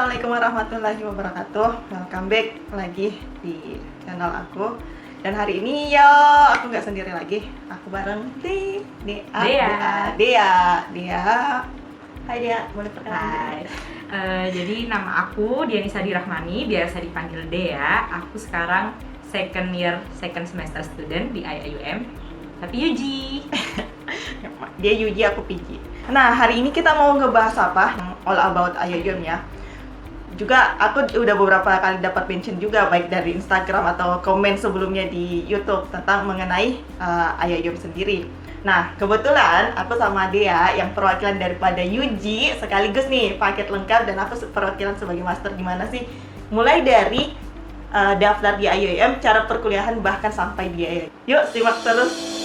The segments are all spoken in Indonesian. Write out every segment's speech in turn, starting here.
Assalamualaikum warahmatullahi wabarakatuh. Welcome back lagi di channel aku. Dan hari ini aku nggak sendiri lagi. Aku bareng Dea. Hai Dea, boleh perkenalan? Jadi nama aku Dianisa Dirahmani, biasa dipanggil Dea. Aku sekarang second semester student di IAIUM, tapi UG. Dia UG, aku PG. Nah, hari ini kita mau ngebahas apa? All about IAIUM ya. Juga aku udah beberapa kali dapat mention juga baik dari Instagram atau komen sebelumnya di YouTube tentang mengenai IAIUM sendiri. Nah, kebetulan aku sama Dea yang perwakilan daripada UG sekaligus nih paket lengkap, dan aku perwakilan sebagai master gimana sih mulai dari daftar di IAIUM, cara perkuliahan bahkan sampai biaya. Yuk simak terus.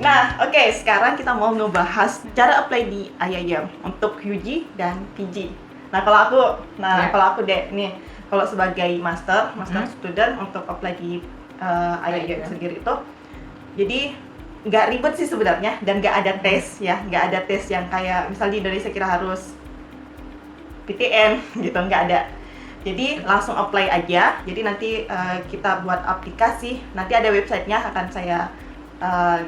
Nah, oke, sekarang kita mau ngebahas cara apply di IAIUM untuk UG dan PG. Kalau aku Dek nih, kalau sebagai master student untuk apply di IAIUM sendiri itu, jadi nggak ribet sih sebenarnya, dan nggak ada tes ya, nggak ada tes yang kayak misal di Indonesia kira harus PTN gitu, nggak ada. Jadi langsung apply aja. Jadi nanti kita buat aplikasi, nanti ada websitenya, akan saya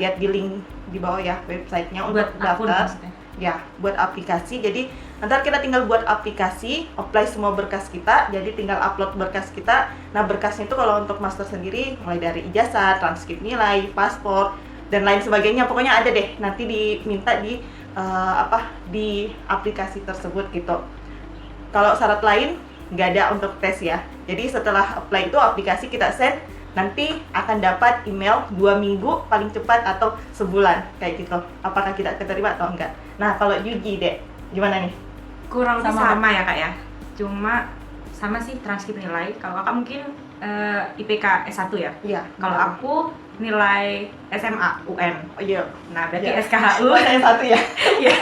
lihat di link di bawah ya websitenya untuk daftar. Ya, buat aplikasi. Jadi nanti kita tinggal buat aplikasi, apply semua berkas kita, jadi tinggal upload berkas kita. Nah, berkasnya itu kalau untuk master sendiri mulai dari ijazah, transkrip nilai, paspor, dan lain sebagainya. Pokoknya ada deh, nanti diminta di di aplikasi tersebut gitu. Kalau syarat lain nggak ada untuk tes ya. Jadi setelah apply itu aplikasi kita send, nanti akan dapat email 2 minggu paling cepat atau sebulan kayak gitu. Apakah kita keterima atau enggak? Nah, kalau Yuji Dek, gimana nih? Kurang lebih sama ya Kak ya. Cuma sama sih transkrip nilai. Kalau Kakak mungkin IPK S1 ya? Iya. Kalau aku nilai SMA UN. Oh iya. Nah, berarti Ya. SKHU S1 ya? Iya.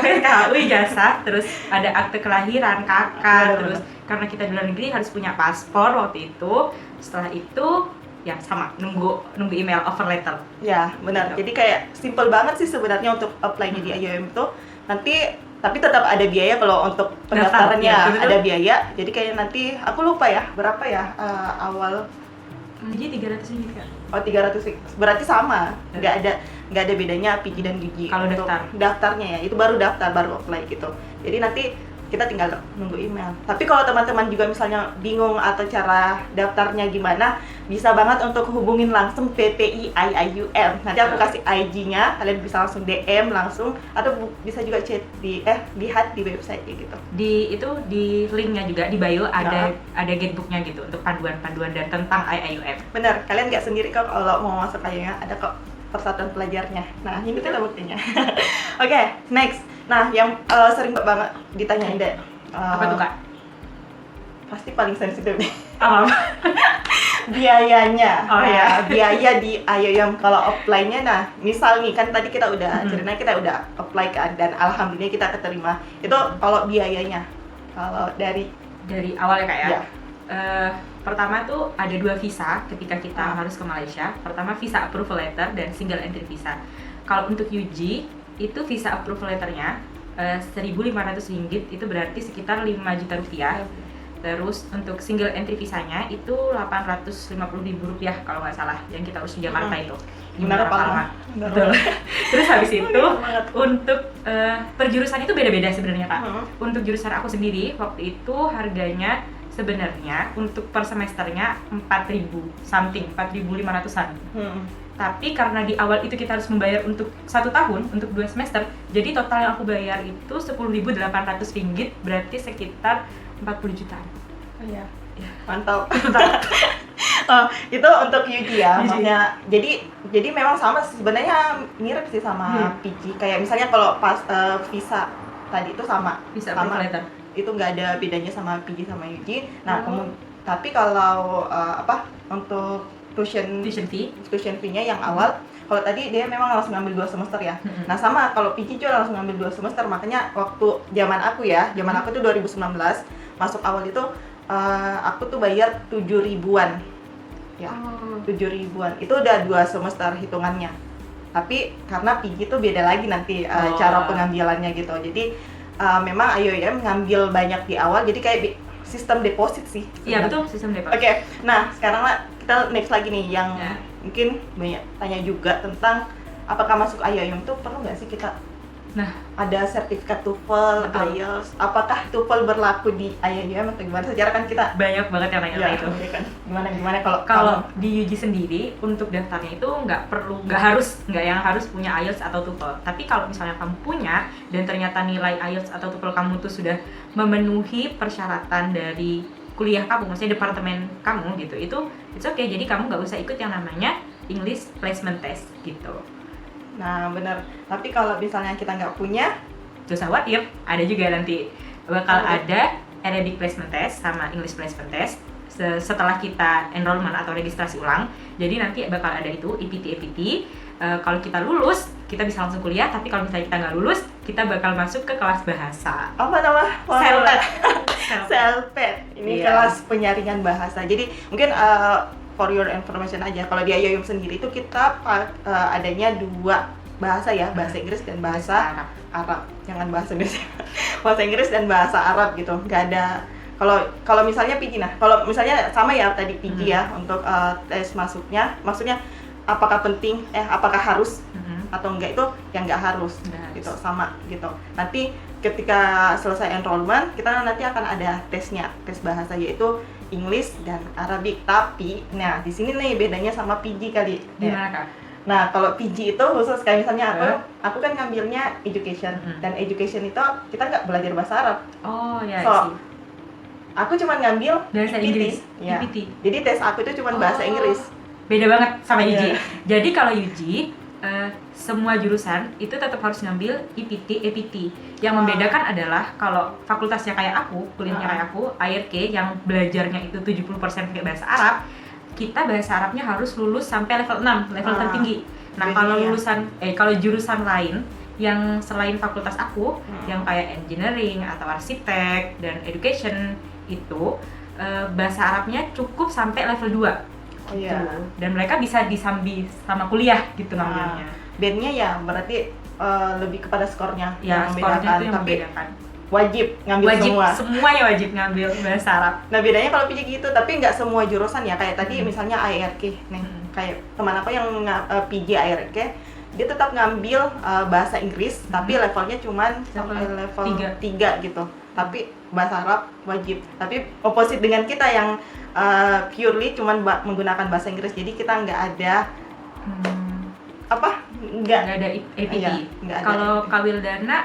SKHU ijazah, terus ada akte kelahiran kakak, terus karena kita di luar negeri harus punya paspor waktu itu. Setelah itu ya sama, nunggu email offer letter. Ya, benar. Gitu. Jadi kayak simple banget sih sebenarnya untuk apply-nya di IAIUM itu. Tapi tetap ada biaya kalau untuk pendaftarannya, ya, ada biaya. Jadi kayak nanti aku lupa ya berapa ya awal. Jadi 300 ringgit Kak. Oh, 300. Berarti sama. Nggak ada bedanya PG dan UG. Kalau untuk daftarnya ya, itu baru daftar, baru apply gitu. Jadi nanti kita tinggal nunggu email. Tapi kalau teman-teman juga misalnya bingung atau cara daftarnya gimana, bisa banget untuk hubungin langsung PPI IAIUM. Nanti aku kasih IG-nya, kalian bisa langsung DM langsung, atau bisa juga chat lihat di website gitu. Di linknya juga di bio ada guidebooknya gitu untuk panduan-panduan dan tentang IAIUM. Bener, kalian nggak sendiri kok kalau mau masuk IAIUM, ada kok persatuan pelajarnya. Nah, ini kita buktinya. Oke, next. Nah, yang sering banget ditanyain Dek. Apa tuh Kak? Pasti paling sensitif nih. Apa? Biayanya. Oh ya. Biaya di IAIUM kalau apply-nya. Nah, misal nih kan tadi kita udah ceritanya, kita udah apply kan, dan alhamdulillah kita keterima. Itu kalau biayanya. Kalau dari Awal ya Kak ya? Ya. Pertama tuh ada 2 visa ketika kita harus ke Malaysia. Pertama visa approval letter dan single entry visa. Kalau untuk UG itu visa approval letternya 1.500 ringgit, itu berarti sekitar 5 juta rupiah. Terus untuk single entry visanya itu 850.000 rupiah kalau nggak salah, yang kita urus di Jakarta itu. Gimana Pak? Betul. Terus habis itu untuk perjurusan itu beda-beda sebenarnya Kak. Untuk jurusan aku sendiri waktu itu harganya sebenarnya untuk per semesternya 4.000 something, 4.500-an. Tapi karena di awal itu kita harus membayar untuk 1 tahun, untuk 2 semester, jadi total yang aku bayar itu 10.800 ringgit, berarti sekitar 40 jutaan. Oh iya. Mantap. Itu untuk UG ya, maksudnya. Jadi memang sama sebenarnya, mirip sih sama PG. Kayak misalnya kalau pas visa tadi itu sama. Visa approval letter. Itu nggak ada bedanya sama PG sama UG. Nah, tapi kalau untuk tuition fee-nya yang awal, kalau tadi dia memang langsung ngambil 2 semester ya. Nah, sama kalau PG juga langsung ngambil 2 semester. Makanya waktu zaman aku tuh 2019 masuk awal itu aku tuh bayar 7 ribuan ya. 7 ribuan itu udah 2 semester hitungannya. Tapi karena PG itu beda lagi nanti Oh. cara pengambilannya gitu. Jadi memang IOM ngambil banyak di awal, jadi kayak sistem deposit sih. Iya betul, sistem deposit. Oke, nah sekarang lah kita next lagi nih yang Ya. mungkin banyak tanya juga tentang apakah masuk IOM itu perlu nggak sih kita Nah, ada sertifikat TOEFL, Betul. IELTS, apakah TOEFL berlaku di IOM atau gimana? Sejarah kan kita banyak banget yang nanya itu. ya kan? Gimana kalau Kalau di UG sendiri untuk daftarnya itu nggak yang harus punya IELTS atau TOEFL. Tapi kalau misalnya kamu punya dan ternyata nilai IELTS atau TOEFL kamu tuh sudah memenuhi persyaratan dari kuliah kamu, maksudnya departemen kamu gitu, itu it's okay. Jadi kamu nggak usah ikut yang namanya English Placement Test gitu. Nah benar, tapi kalau misalnya kita nggak punya, Gak usah khawatir, ada juga nanti bakal Oh. ada Arabic Placement Test sama English Placement Test setelah kita enrollment atau registrasi ulang. Jadi nanti bakal ada itu EPT. Kalau kita lulus, kita bisa langsung kuliah. Tapi kalau misalnya kita nggak lulus, kita bakal masuk ke kelas bahasa. apa nama? CELTED. CELTED. Ini Iya. kelas penyaringan bahasa. Jadi mungkin for your information aja, kalau di IOM sendiri itu kita adanya 2 bahasa ya, bahasa Inggris dan bahasa Arab. Jangan bahasa Indonesia. Bahasa Inggris dan bahasa Arab gitu. Nggak ada. Kalau misalnya PG, nah kalau misalnya sama ya tadi PG ya untuk tes masuknya, maksudnya apakah penting, apakah harus atau enggak, itu yang nggak harus Nggak gitu, harus. sama gitu. Nanti ketika selesai enrollment, kita nanti akan ada tesnya, tes bahasa yaitu English dan Arabic. Tapi nah di sini nih bedanya sama PG kali. Gimana Kak? Nah, kalau PG itu khusus kayak misalnya aku kan ngambilnya education, dan education itu kita nggak belajar bahasa Arab. Oh ya So, sih. aku cuma ngambil Bahasa EPT, Inggris. ya. EPT. Jadi tes aku itu cuma bahasa Oh. Inggris. Beda banget sama UG. Iya. Jadi kalau UG semua jurusan itu tetap harus ngambil EPT, APT. Yang membedakan adalah kalau fakultasnya kayak aku, kuliahnya kayak aku, IRK yang belajarnya itu 70% pakai bahasa Arab, kita bahasa Arabnya harus lulus sampai level 6, level tertinggi. Nah, Jadi kalau ya. kalau jurusan lain yang selain fakultas aku, yang kayak engineering atau arsitek dan education itu bahasa Arabnya cukup sampai level 2. Oh iya. Dan mereka bisa disambi sama kuliah gitu Nah, ngambilnya. bandnya ya berarti lebih kepada skornya Ya, yang skornya membedakan, itu yang tapi membedakan. wajib ngambil Wajib, semua. semuanya wajib ngambil bahasa Arab. Nah bedanya kalau PG gitu, tapi nggak semua jurusan ya, kayak tadi misalnya IRK nih, kayak teman aku yang PG IRK, dia tetap ngambil bahasa Inggris, tapi levelnya cuman sampai level 3 gitu, tapi bahasa Arab wajib. Tapi opposite dengan kita yang purely cuman menggunakan bahasa Inggris, jadi kita nggak ada Nggak ada APT. Iya, nggak ada Kalau APT. Kak Wildana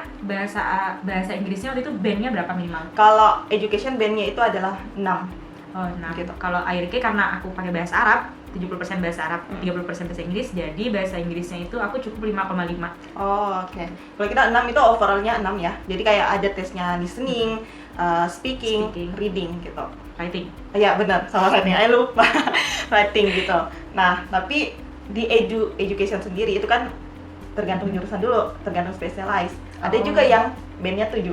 bahasa Inggrisnya waktu itu bandnya berapa minimal? Kalau education bandnya itu adalah 6. Oh, nah Gitu. kalau IRK karena aku pakai bahasa Arab, 70% bahasa Arab, 30% bahasa Inggris, jadi bahasa Inggrisnya itu aku cukup 5,5. Oh, oke. Kalau kita 6 itu overallnya 6 ya. Jadi kayak ada tesnya listening, speaking, reading gitu. Writing. Iya benar, sama writing. Lupa. Writing gitu. Nah, tapi di education sendiri itu kan tergantung jurusan dulu, tergantung specialize. Ada juga yang bandnya 7.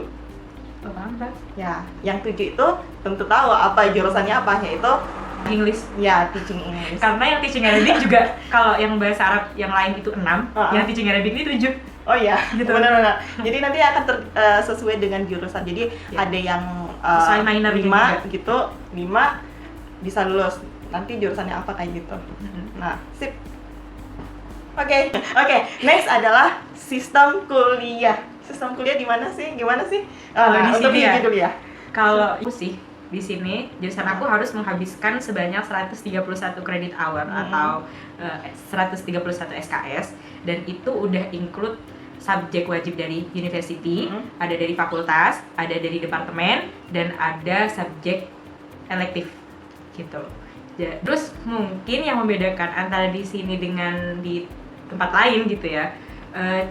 Oh, apa? Ya, yang 7 itu tentu tahu apa jurusannya apa, yaitu English. ya teaching English. Karena yang teaching Arabic juga kalau yang bahasa Arab yang lain itu 6, yang teaching Arabic ini 7. Oh iya, Gitu. benar-benar. Jadi nanti akan sesuai dengan jurusan. Jadi ada yang Sesuai minor 5 juga. gitu, 5 bisa lulus. Nanti jurusannya apa kayak gitu. Nah, sip. Oke, next adalah sistem kuliah. Sistem kuliah di mana sih? Gimana sih? Kalau di untuk sini ya? PG dulu ya. Kalau aku sih di sini jurusan aku harus menghabiskan sebanyak 131 credit hour atau 131 SKS, dan itu udah include subjek wajib dari university, ada dari fakultas, ada dari departemen, dan ada subjek elektif gitu. Terus mungkin yang membedakan antara di sini dengan di tempat lain gitu ya,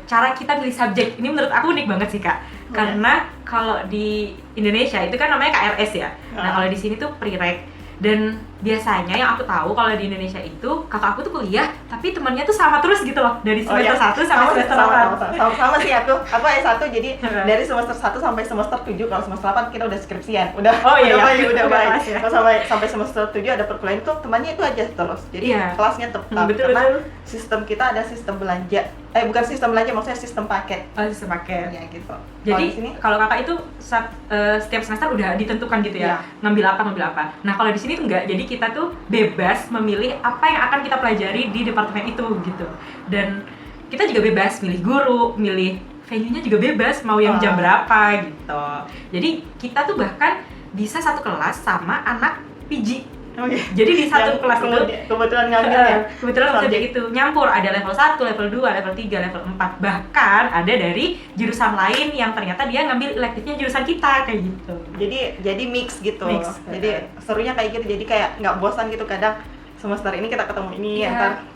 cara kita pilih subjek ini menurut aku unik banget sih Kak. Karena kalau di Indonesia itu kan namanya KRS ya. Nah kalau di sini tuh prereq, dan biasanya yang aku tahu kalau di Indonesia itu kakak aku tuh kuliah tapi temannya tuh sama terus gitu loh dari semester 1 sampai semester 8. Sama sih aku S1 jadi dari semester 1 sampai semester 7. Kalau semester 8 kita udah skripsian, udah udah baik. Ya. Kalau sampai semester 7 ada perkuliahan tuh temannya itu aja terus. Jadi kelasnya tetap karena sistem kita ada sistem belanja. Bukan sistem belanja, maksudnya sistem paket. Oh, sistem paket. Ya gitu. Jadi kalau kakak itu setiap semester udah ditentukan gitu ya, ngambil apa. Nah kalau di sini tuh enggak, jadi kita tuh bebas memilih apa yang akan kita pelajari di departemen itu gitu. Dan kita juga bebas milih guru, milih venue-nya juga bebas, mau yang jam berapa gitu. Jadi kita tuh bahkan bisa satu kelas sama anak PG. Jadi di satu kelas itu kebetulan ngambil subjek itu nyampur, ada level 1, level 2, level 3, level 4. Bahkan ada dari jurusan lain yang ternyata dia ngambil elektifnya jurusan kita kayak gitu. Jadi mix gitu. Jadi serunya kayak gitu. Jadi kayak nggak bosan gitu kadang. Semester ini kita ketemu ini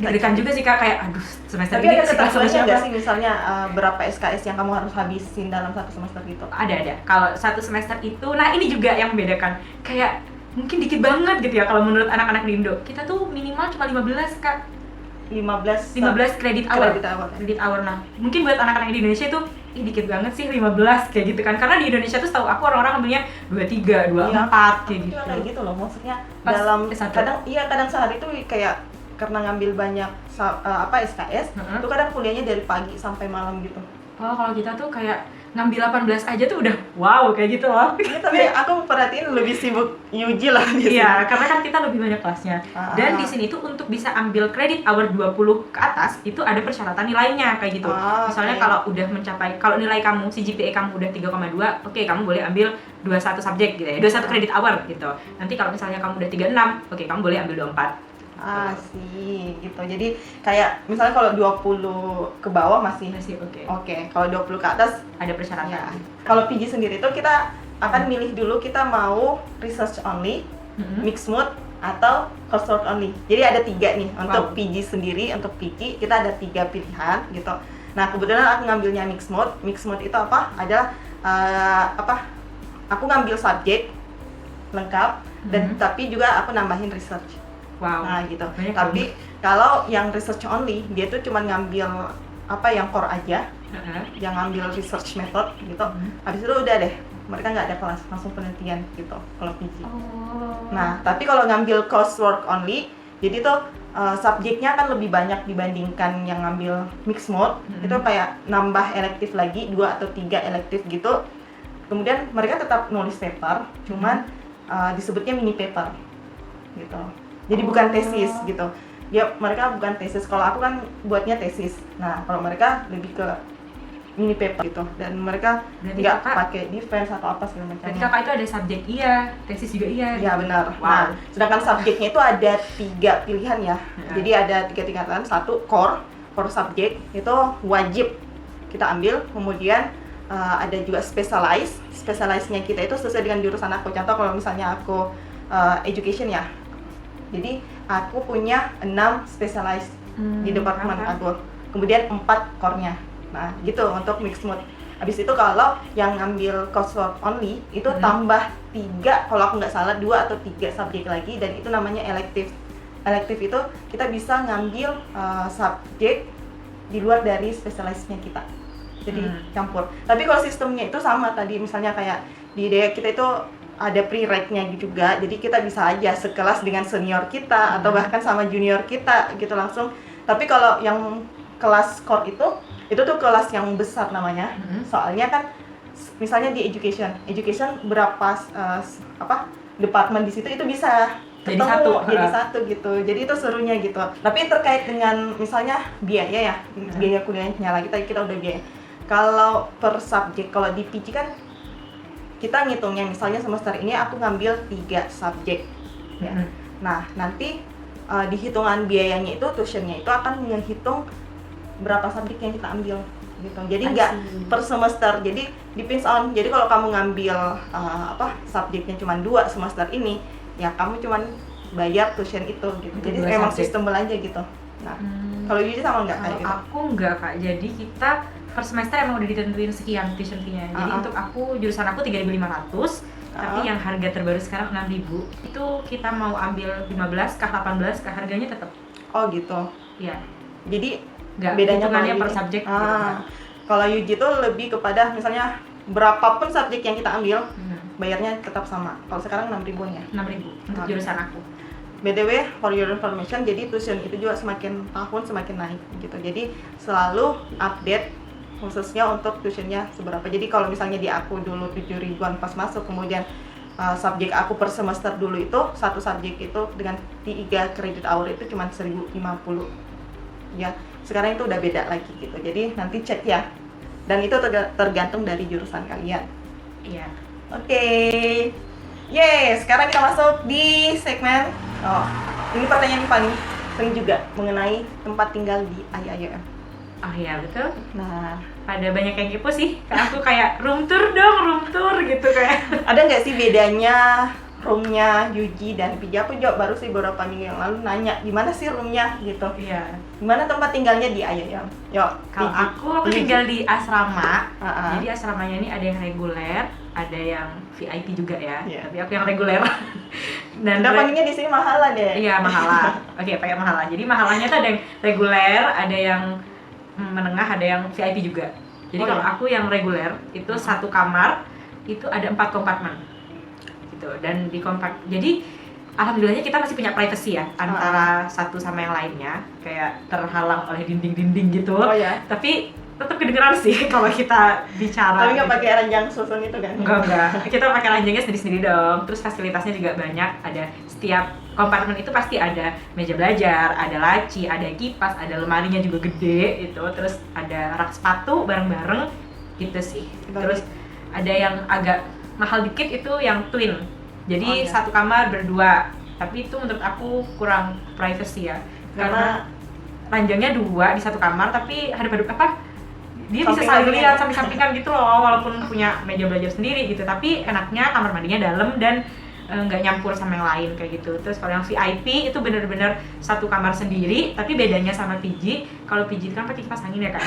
deg-degan juga sih Kak, kayak aduh semester ini ada ketentuannya nggak sih misalnya berapa SKS yang kamu harus habisin dalam satu semester gitu? Ada. Kalau satu semester itu, nah ini juga yang membedakan, kayak mungkin dikit banget gitu ya kalau menurut anak-anak di Indo. Kita tuh minimal cuma 15 Kak. 15 kredit hour. Nah, mungkin buat anak-anak di Indonesia itu dikit banget sih 15 kayak gitu kan. Karena di Indonesia tuh setahu aku orang-orang ambilnya 23, 24 kayak gitu. Kayak gitu loh, maksudnya pas dalam S1. kadang sehari tuh kayak karena ngambil banyak SKS, tuh kadang kuliahnya dari pagi sampai malam gitu. Oh, kalau kita tuh kayak ngambil 18 aja tuh udah wow kayak gitu loh. Ya, tapi aku perhatiin lebih sibuk Yuji lah di sini. Iya, karena kan kita lebih banyak kelasnya. Dan di sini tuh untuk bisa ambil kredit hour 20 ke atas itu ada persyaratan nilainya kayak gitu. Misalnya kalau udah mencapai, kalau nilai kamu CGPA kamu udah 3,2, oke kamu boleh ambil 21 subjek gitu ya. 21 kredit hour gitu. Nanti kalau misalnya kamu udah 36, oke kamu boleh ambil 24. Sih gitu. Jadi kayak misalnya kalau 20 ke bawah masih oke. Kalau 20 ke atas ada persyaratan. Ya. Kalau PG sendiri itu kita akan milih dulu kita mau research only, mixed mood atau coursework only. Jadi ada 3 nih untuk PG sendiri. Untuk PG kita ada 3 pilihan gitu. Nah, kebetulan aku ngambilnya mixed mood. Mixed mood itu apa? Adalah aku ngambil subjek lengkap dan tapi juga aku nambahin research. Nah gitu. Tapi kalau yang research only, dia tuh cuma ngambil yang core aja, yang ngambil research method gitu. Habis itu udah deh, mereka nggak ada kelas, langsung penelitian gitu kalau PG. Nah, tapi kalau ngambil coursework only, jadi tuh subjeknya kan lebih banyak dibandingkan yang ngambil mixed mode. Itu kayak nambah elektif lagi 2 atau 3 elektif gitu. Kemudian mereka tetap nulis paper, cuman disebutnya mini paper gitu. Jadi bukan tesis gitu. Mereka bukan tesis. Kalau aku kan buatnya tesis. Nah, kalau mereka lebih ke mini paper gitu. Dan mereka nggak pakai defense atau apa segala macamnya. Berarti kakak itu ada subjek tesis juga iya. Iya benar. Nah, sedangkan subjeknya itu ada 3 pilihan ya. Jadi ada 3 tingkatan. 1 core subjek itu wajib kita ambil. Kemudian ada juga specialize. Specialize-nya kita itu sesuai dengan jurusan aku. Contoh kalau misalnya aku education ya. Jadi aku punya 6 specialized di departemen aku. Kemudian 4 core-nya. Nah, gitu untuk mixed mood. Habis itu kalau yang ngambil coursework only itu tambah 3, kalau aku nggak salah 2 atau 3 subjek lagi dan itu namanya elective. Elective itu kita bisa ngambil subjek di luar dari specialized-nya kita. Jadi campur. Tapi kalau sistemnya itu sama tadi, misalnya kayak di IDEA kita itu ada pre-reg-nya juga, jadi kita bisa aja sekelas dengan senior kita atau bahkan sama junior kita gitu langsung. Tapi kalau yang kelas core itu tuh kelas yang besar namanya, soalnya kan misalnya di education berapa departemen di situ itu bisa ketemu jadi satu gitu. Jadi itu serunya gitu. Tapi terkait dengan misalnya biaya ya, biaya kuliahnya lagi tadi kita udah biaya. Kalau per subjek, kalau di PG kan kita ngitungnya misalnya semester ini aku ngambil 3 subjek ya. Nah, nanti di hitungan biayanya itu tuitionnya itu akan menghitung berapa subjek yang kita ambil gitu. Jadi nggak per semester. Jadi depends on. Jadi kalau kamu ngambil subjeknya cuma 2 semester ini, ya kamu cuma bayar tuition itu gitu. Jadi memang sistem belanja gitu. Nah, kalau Yuji sama nggak kayak gitu? Aku nggak Kak. Jadi kita per semester emang udah ditentuin sekian tuition fee-nya. Jadi untuk aku, jurusan aku 3.500, Tapi yang harga terbaru sekarang 6.000 itu kita mau ambil 15 kah 18 kah harganya tetap. Oh gitu. Iya. Jadi Nggak bedanya hitungannya kalau per UJ. subjek gitu kan. Kalau UJ itu lebih kepada misalnya berapapun subjek yang kita ambil, bayarnya tetap sama. Kalau sekarang 6.000 ya. 6.000 untuk Oke. jurusan aku. BTW, for your information, jadi tuition itu juga semakin tahun semakin naik gitu. Jadi selalu update khususnya untuk tuitionnya seberapa. Jadi kalau misalnya di aku dulu 7 ribuan pas masuk, kemudian subjek aku per semester dulu itu satu subjek itu dengan 3 credit hour itu cuma 1.050 ya. Sekarang itu udah beda lagi gitu. Jadi nanti cek ya. Dan itu tergantung dari jurusan kalian. Iya. Oke. Yeay, sekarang kita masuk di segmen. Oh, ini pertanyaan yang paling sering juga mengenai tempat tinggal di IAIM. Oh iya betul. Nah, Pada banyak yang kepo sih. Aku kayak room tour dong, room tour gitu kayak. ada nggak sih bedanya roomnya Yuji dan PJ? Aku juga baru sih beberapa minggu yang lalu nanya gimana sih roomnya gitu. Iya. Gimana tempat tinggalnya di IAIM? Yuk, Kalau PJ. aku Yuji. tinggal di asrama. Ah. Jadi asramanya ini ada yang reguler, ada yang VIP juga ya. Iya. Tapi aku yang reguler. Dan Udah panggilnya di sini mahalan deh. iya mahala. Oke, pakai mahala. Jadi mahalanya tuh ada yang reguler, ada yang menengah, ada yang VIP juga. Jadi Oh, kalau iya. aku yang reguler itu satu kamar itu ada 4 kompartemen. Gitu. Dan di jadi alhamdulillahnya kita masih punya privacy ya antara satu sama yang lainnya, kayak terhalang oleh dinding-dinding gitu. Oh ya. Tapi tetap kedengeran sih kalau kita bicara. Tapi nggak gitu. pakai ranjang susun itu kan? Enggak. Kita pakai ranjangnya sendiri-sendiri dong. Terus fasilitasnya juga banyak. Ada setiap kompartemen itu pasti ada meja belajar, ada laci, ada kipas, ada lemarinya juga gede itu. Terus ada rak sepatu bareng-bareng gitu sih. Terus ada yang agak mahal dikit itu yang twin. Jadi Oh, iya. satu kamar berdua. Tapi itu menurut aku kurang privacy ya. Karena ranjangnya 2 di satu kamar tapi hadap-hadap apa? Dia bisa saling Samping-sampingan. lihat samping-sampingan gitu loh, walaupun punya meja belajar sendiri gitu, tapi enaknya kamar mandinya dalam dan nggak nyampur sama yang lain kayak gitu. Terus kalau yang VIP itu bener-bener satu kamar sendiri, tapi bedanya sama PG, kalau PG itu kan pakai kipas angin ya kan.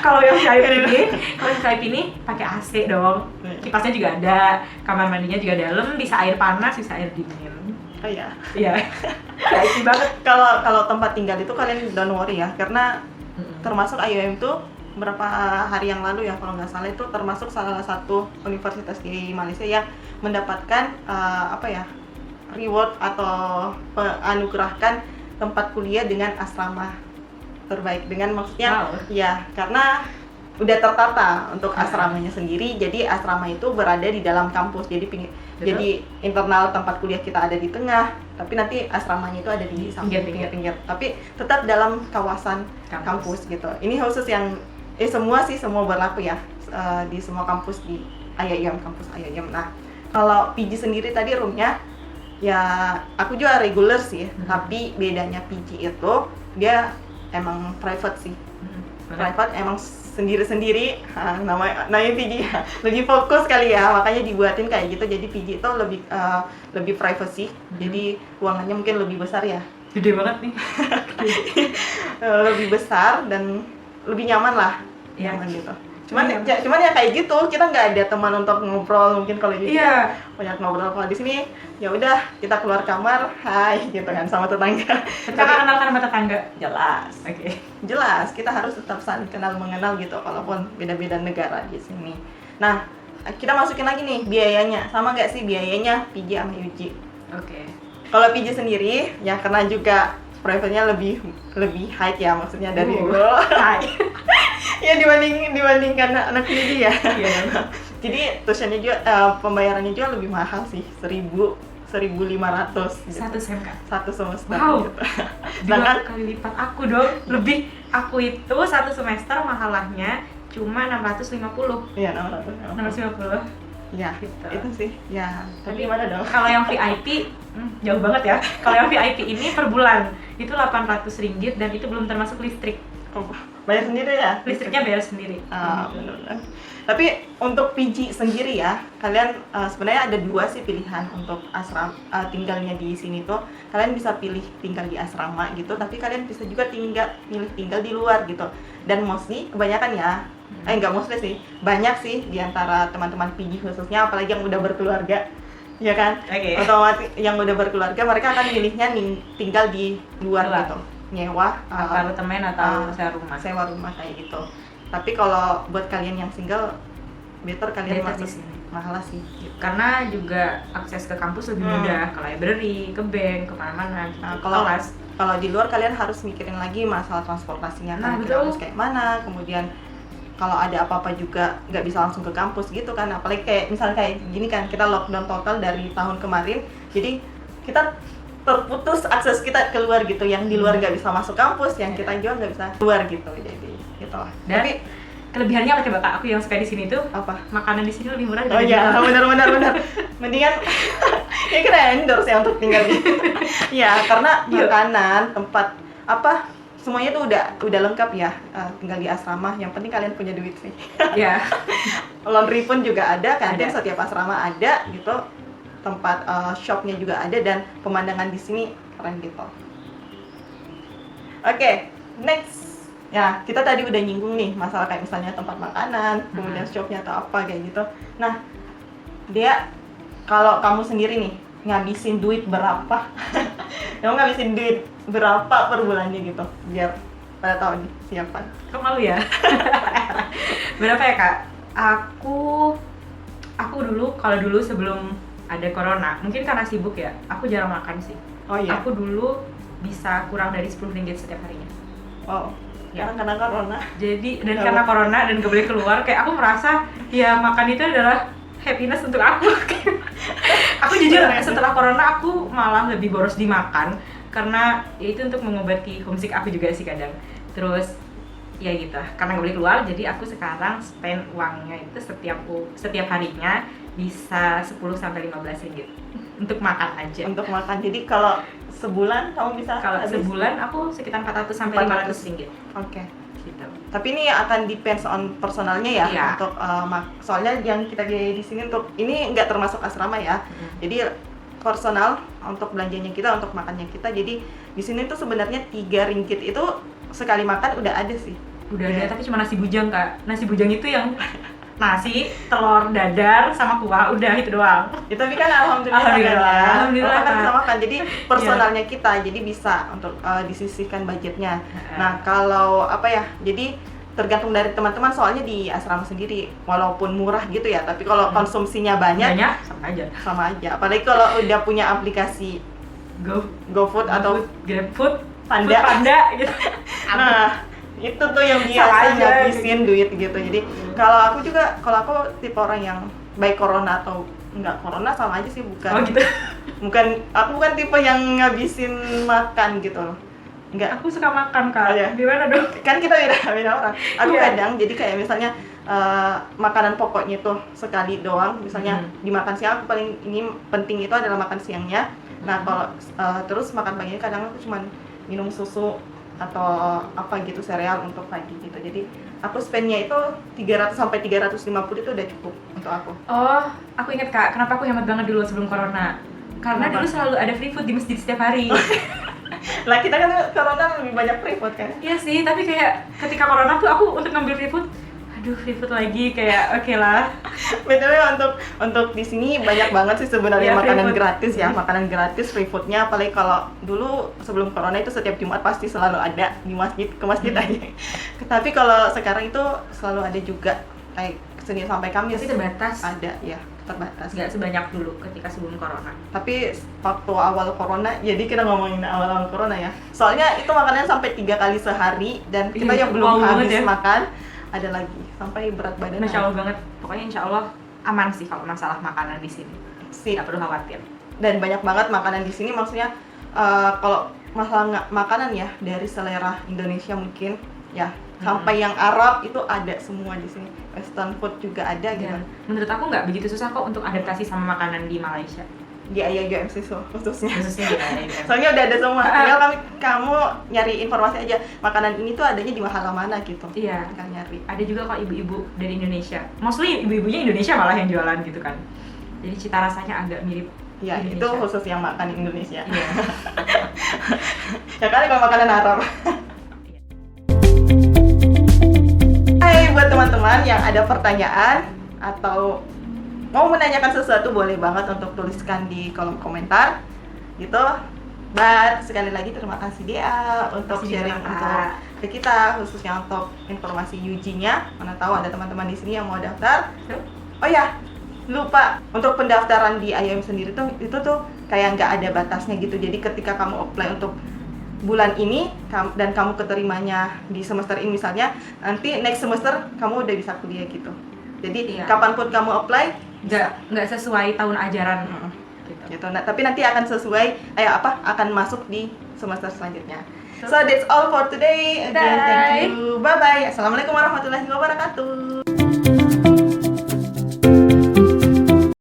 Kalau yang VIP ini pakai AC dong, kipasnya juga ada, kamar mandinya juga dalam, bisa air panas, bisa air dingin. Oh ya. Iya, VIP banget. Kalau tempat tinggal itu kalian don't worry ya, karena termasuk IUM itu beberapa hari yang lalu ya kalau nggak salah itu termasuk salah satu universitas di Malaysia yang mendapatkan reward atau anugerahkan tempat kuliah dengan asrama terbaik, dengan maksudnya Wow. ya karena udah tertata untuk asramanya sendiri. Jadi asrama itu berada di dalam kampus, jadi jadi internal tempat kuliah kita ada di tengah, tapi nanti asramanya itu ada di samping pinggir-pinggir, tapi tetap dalam kawasan kampus gitu. Ini khusus yang semua berlaku ya di semua kampus di IAIM, kampus IAIM. Nah, kalau PG sendiri tadi roomnya ya aku juga regular sih, tapi bedanya PG itu dia emang private sih. Private emang sendiri-sendiri, namanya PG ya, lebih fokus kali ya, makanya dibuatin kayak gitu. Jadi PG itu lebih privacy, jadi ruangannya mungkin lebih besar ya, Gede banget nih. lebih besar dan lebih nyaman lah, Iya. nyaman gitu. Cuman ya kayak gitu, kita nggak ada teman untuk ngobrol mungkin kalau gitu. Iya. Banyak ngobrol. Kalau di sini ya udah kita keluar kamar, hai gitu kan sama tetangga. Kita kan kenalkan sama tetangga. Jelas. Oke. Jelas, kita harus tetap saling kenal mengenal gitu, walaupun beda-beda negara di sini. Nah, kita masukin lagi nih biayanya, sama nggak sih biayanya PJ sama UJ? Oke. Kalau PJ sendiri, ya karena juga private-nya lebih high ya, maksudnya dari high. Ya dibandingkan anak PJ ya. Iya. Jadi tuitionnya juga, pembayarannya juga lebih mahal sih, 1.500 gitu. Satu SMK. Satu semester Wow. gitu. 2 kali lipat aku dong. Lebih aku itu satu semester mahalahnya cuma 650. Iya, 600. 650. Ya, Gitu. itu sih. Ya, tapi gimana dong? Kalau yang VIP jauh banget ya. Kalau yang VIP ini per bulan itu 800 ringgit dan itu belum termasuk listrik. Oh, Bayar sendiri ya? Listriknya bayar sendiri. Benar-benar. Tapi untuk PG sendiri ya, kalian sebenarnya ada dua sih pilihan untuk asrama tinggalnya di sini tuh. Kalian bisa pilih tinggal di asrama gitu, tapi kalian bisa juga pilih tinggal di luar gitu. Dan mostly kebanyakan ya, nggak mostly sih, banyak sih di antara teman-teman PG khususnya, apalagi yang udah berkeluarga, ya kan? Oke. Otomatis yang udah berkeluarga mereka akan milihnya tinggal di luar gitu, nyewa Apartemen atau sewa rumah kayak gitu. Tapi kalau buat kalian yang single, better kalian Better masuk di sini. mahal sih. Karena juga akses ke kampus lebih mudah, ke library, ke bank, kemana-mana gitu. Kalau di luar kalian harus mikirin lagi masalah transportasinya, Nah, kalian harus kayak mana, kemudian kalau ada apa-apa juga nggak bisa langsung ke kampus gitu kan, apalagi kayak misalnya kayak gini kan, kita lockdown total dari tahun kemarin, jadi kita terputus akses kita keluar gitu, yang di luar nggak bisa masuk kampus, yang kita juga nggak bisa keluar gitu, jadi gitu lah. Dan Tapi kelebihannya apa coba Kak? Aku yang suka di sini tuh apa? makanan di sini lebih murah Oh iya, benar. Mendingan ya kita endorse ya untuk tinggal di. Ya, karena makanan, tempat apa semuanya tuh udah lengkap ya. Tinggal di asrama, yang penting kalian punya duit sih. Ya. Laundry pun juga ada, kantin Ada. setiap asrama ada gitu. Tempat shopnya juga ada, dan pemandangan di sini keren gitu. Oke, next. Ya, kita tadi udah nyinggung nih masalah kayak misalnya tempat makanan, kemudian shopnya atau apa kayak gitu. Nah, dia kalau kamu sendiri nih ngabisin duit berapa? Kamu ngabisin duit berapa per bulannya gitu? Biar pada tahu nih siapa. Kok malu ya? Berapa ya Kak? Aku kalau dulu sebelum ada corona, mungkin karena sibuk ya, aku jarang makan sih. Oh iya. Aku dulu bisa kurang dari 10 ringgit setiap harinya. Oh. Ya. Karena corona. Jadi dan karena corona dan gak boleh keluar, kayak aku merasa ya makan itu adalah happiness untuk aku. Aku jujur setelah corona aku malah lebih boros di makan, karena ya itu untuk mengobati homesick aku juga sih kadang. Terus ya gitu, karena gak boleh keluar, jadi aku sekarang spend uangnya itu setiap harinya bisa 10-15 ringgit untuk makan aja. Untuk makan. Jadi kalau sebulan kamu bisa Kalau habis? sebulan aku sekitar 400-500 ringgit. Oke. Gitu. Tapi ini akan depends on personalnya ya. Iya. Untuk soalnya yang kita biayai di sini untuk ini nggak termasuk asrama ya. Jadi personal untuk belanjanya kita, untuk makannya kita. Jadi di sini tuh sebenarnya 3 ringgit itu sekali makan udah ada sih. Udah ada, tapi cuma nasi bujang Kak. Nasi bujang itu yang nasi, telur dadar, sama kuah, udah itu doang. Ya, tapi kan alhamdulillah kan ya. Alhamdulillah, Kan bisa Kak. makan. Jadi personalnya kita jadi bisa untuk disisihkan budgetnya. Nah, kalau apa ya? Jadi tergantung dari teman-teman, soalnya di asrama sendiri walaupun murah gitu ya, tapi kalau konsumsinya banyak sama aja. Apalagi kalau udah punya aplikasi GoFood atau GrabFood, Panda gitu. Nah, itu tuh yang Sama biasa aja, ngabisin duit gitu. Jadi kalau aku tipe orang yang baik corona atau enggak corona sama aja sih, Oh gitu. aku bukan tipe yang ngabisin makan gitu loh. Enggak. Aku suka makan Kak. Oh, iya. Gimana dong? Kan kita beda orang. Aku Iya. kadang jadi kayak misalnya makanan pokoknya tuh sekali doang, misalnya dimakan siang, aku paling ini penting itu adalah makan siangnya. Nah, kalau terus makan paginya kadang aku cuman minum susu atau apa gitu, sereal untuk pagi gitu. Jadi aku spendnya itu 300 sampai 350 itu udah cukup untuk aku. Oh, aku ingat Kak, kenapa aku hemat banget dulu sebelum corona. Karena Kenapa? dulu selalu ada free food di masjid setiap hari. Lah kita kan corona lebih banyak free food kan. Iya sih, tapi kayak ketika corona tuh aku untuk ngambil free food, aduh free food lagi, kayak oke lah. BTW untuk di sini banyak banget sih sebenarnya Iya, free makanan food. gratis ya, makanan gratis, free foodnya. Apalagi kalau dulu sebelum corona itu setiap Jumat pasti selalu ada di masjid, ke masjid aja. Tapi kalau sekarang itu selalu ada juga, kayak Senin sampai Kamis. Tapi terbatas. Ada ya, terbatas. Nggak sebanyak dulu ketika sebelum corona. Tapi waktu awal corona, jadi kita ngomongin awal corona ya. Soalnya itu makannya sampai 3 kali sehari, dan kita Iya, yang belum wow habis banget ya. makan ada lagi sampai berat badan. Masya Allah banget. Pokoknya insya Allah aman sih kalau masalah makanan di sini. Sip. Nggak perlu khawatir. Dan banyak banget makanan di sini, maksudnya kalau masalah makanan ya, dari selera Indonesia mungkin ya sampai yang Arab itu ada semua di sini. Western food juga ada gitu. Dan menurut aku nggak begitu susah kok untuk adaptasi sama makanan di Malaysia. di IAIM khususnya. Khususnya di IAIM. Soalnya udah ada semua. Tinggal kamu nyari informasi aja. Makanan ini tuh adanya di mahala mana gitu. Iya. Tinggal nyari. Ada juga kok ibu-ibu dari Indonesia. Mostly ibu-ibunya Indonesia malah yang jualan gitu kan. Jadi cita rasanya agak mirip Ya, itu Indonesia. khusus yang makan Indonesia. Iya. Ya kali kalau makanan Arab. Hai buat teman-teman yang ada pertanyaan atau mau menanyakan sesuatu, boleh banget untuk tuliskan di kolom komentar gitu. But sekali lagi terima kasih Dea untuk Terima kasih sharing juga, untuk Kak. ke kita, khususnya untuk informasi UG-nya. Mana tahu ada teman-teman di sini yang mau daftar. Oh ya, lupa, untuk pendaftaran di IAIM sendiri tuh itu tuh kayak nggak ada batasnya gitu. Jadi ketika kamu apply untuk bulan ini dan kamu keterimanya di semester ini misalnya, nanti next semester kamu udah bisa kuliah gitu. Jadi Iya. kapanpun kamu apply nggak sesuai tahun ajaran gitu. Nah, tapi nanti akan sesuai akan masuk di semester selanjutnya. So that's all for today. Again, thank you. Bye bye. Assalamualaikum warahmatullahi wabarakatuh.